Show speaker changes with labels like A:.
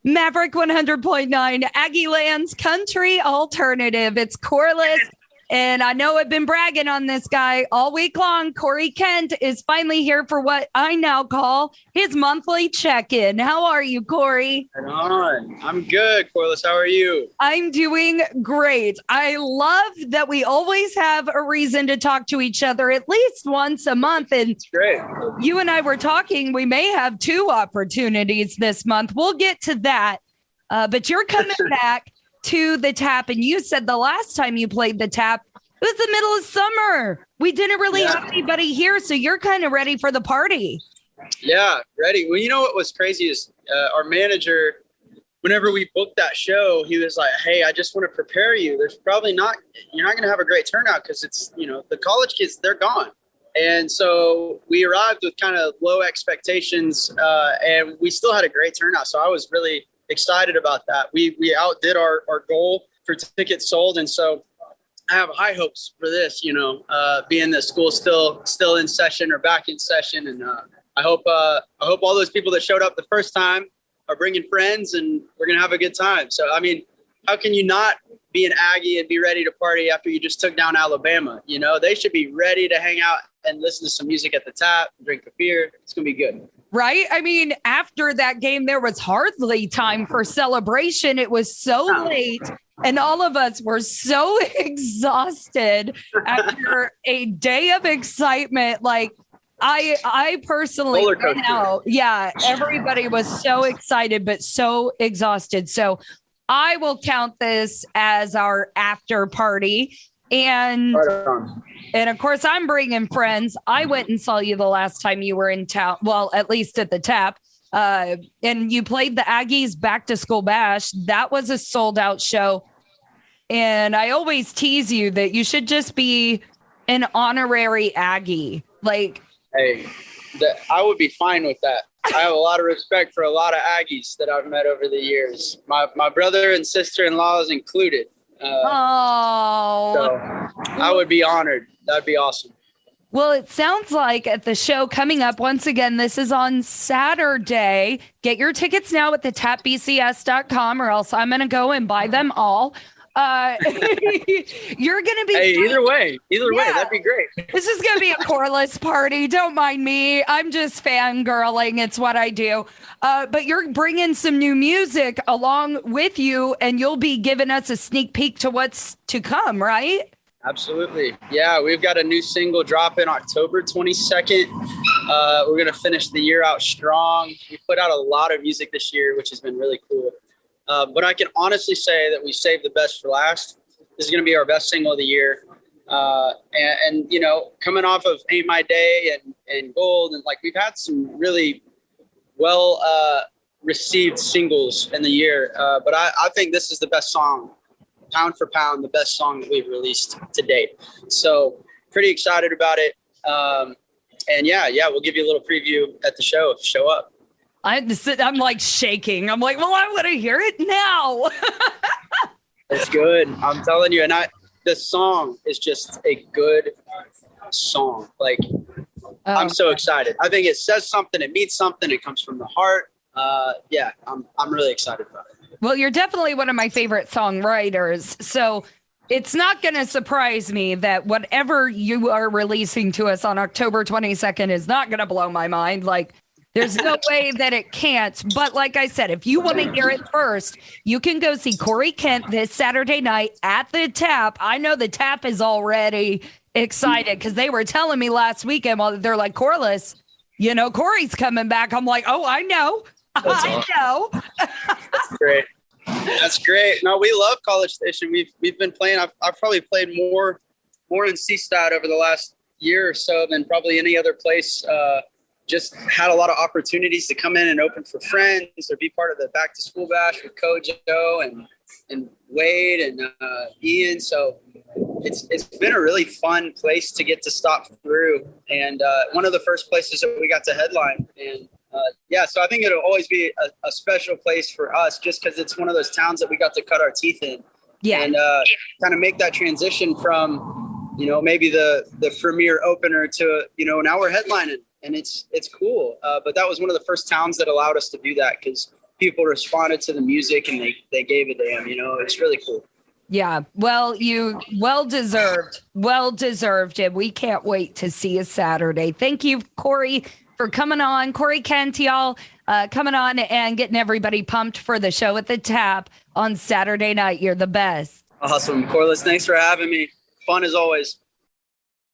A: Maverick 100.9, Aggie Land's country alternative. It's Corliss. And I know I've been bragging on this guy all week long. Corey Kent is finally here for what I now call his monthly check-in. How are you, Corey?
B: Right on. I'm good, Corliss. How are you?
A: I'm doing great. I love that we always have a reason to talk to each other at least once a month. And
B: it's great.
A: You and I were talking, we may have 2 opportunities this month. We'll get to that. But you're coming back to the Tap, and you said the last time you played the Tap, it was the middle of summer. We didn't really have anybody here, so you're kind of ready for the party.
B: Yeah, ready. Well, you know what was crazy is our manager, whenever we booked that show, he was like, hey, I just want to prepare you. You're not going to have a great turnout because it's, the college kids, they're gone. And so we arrived with kind of low expectations, and we still had a great turnout. So I was really excited about that. We outdid our goal for tickets sold. And so I have high hopes for this, being that school's still in session or back in session. And I hope all those people that showed up the first time are bringing friends, and we're going to have a good time. So, I mean, how can you not be an Aggie and be ready to party after you just took down Alabama? They should be ready to hang out and listen to some music at the Tap, drink a beer. It's going to be good.
A: Right? I mean, after that game, there was hardly time for celebration. It was so late, and all of us were so exhausted after a day of excitement. Like, I personally went out. Yeah, everybody was so excited, but so exhausted. So I will count this as our after party. And of course, I'm bringing friends. I went and saw you the last time you were in town. Well, at least at the Tap. And you played the Aggies Back to School Bash. That was a sold out show. And I always tease you that you should just be an honorary Aggie. Like,
B: hey, I would be fine with that. I have a lot of respect for a lot of Aggies that I've met over the years. My brother and sister-in-laws included. So I would be honored. That'd be awesome.
A: Well, it sounds like at the show coming up, once again, this is on Saturday. Get your tickets now at thetapbcs.com, or else I'm going to go and buy them all. You're going to be
B: either way, that'd be great.
A: This is going to be a Corliss party. Don't mind me. I'm just fangirling. It's what I do. But you're bringing some new music along with you, and you'll be giving us a sneak peek to what's to come, right?
B: Absolutely. Yeah, we've got a new single dropping October 22nd. We're going to finish the year out strong. We put out a lot of music this year, which has been really cool. But I can honestly say that we saved the best for last. This is going to be our best single of the year. And coming off of Ain't My Day and Gold, and like we've had some really well received singles in the year. But I think this is the best song, pound for pound, the best song that we've released to date. So pretty excited about it. And yeah, we'll give you a little preview at the show if you show up.
A: I'm like shaking. I'm like, well, I want to hear it now.
B: It's good. I'm telling you. And the song is just a good song. Like, I'm so excited. I think it says something. It means something. It comes from the heart. Yeah, I'm really excited about it.
A: Well, you're definitely one of my favorite songwriters. So it's not going to surprise me that whatever you are releasing to us on October 22nd is not going to blow my mind. Like, there's no way that it can't. But like I said, if you want to hear it first, you can go see Corey Kent this Saturday night at the Tap. I know the Tap is already excited because they were telling me last weekend, well, they're like, Corliss, Corey's coming back. I'm like, oh, I know. I know.
B: That's great. That's great. No, we love College Station. We've been playing. I've probably played more in CSTAT over the last year or so than probably any other place. Just had a lot of opportunities to come in and open for friends or be part of the Back to School Bash with Kojo and Wade and Ian. So it's been a really fun place to get to stop through, and one of the first places that we got to headline. And so I think it'll always be a special place for us just because it's one of those towns that we got to cut our teeth in. Yeah. And kind of make that transition from, maybe the premier opener to, now we're headlining. And it's cool. But that was one of the first towns that allowed us to do that because people responded to the music and they gave a damn, it's really cool.
A: Yeah. Well, you well deserved. And we can't wait to see you Saturday. Thank you, Corey, for coming on. Corey Kent, y'all, coming on and getting everybody pumped for the show at the Tap on Saturday night. You're the best.
B: Awesome. Corliss, thanks for having me. Fun as always.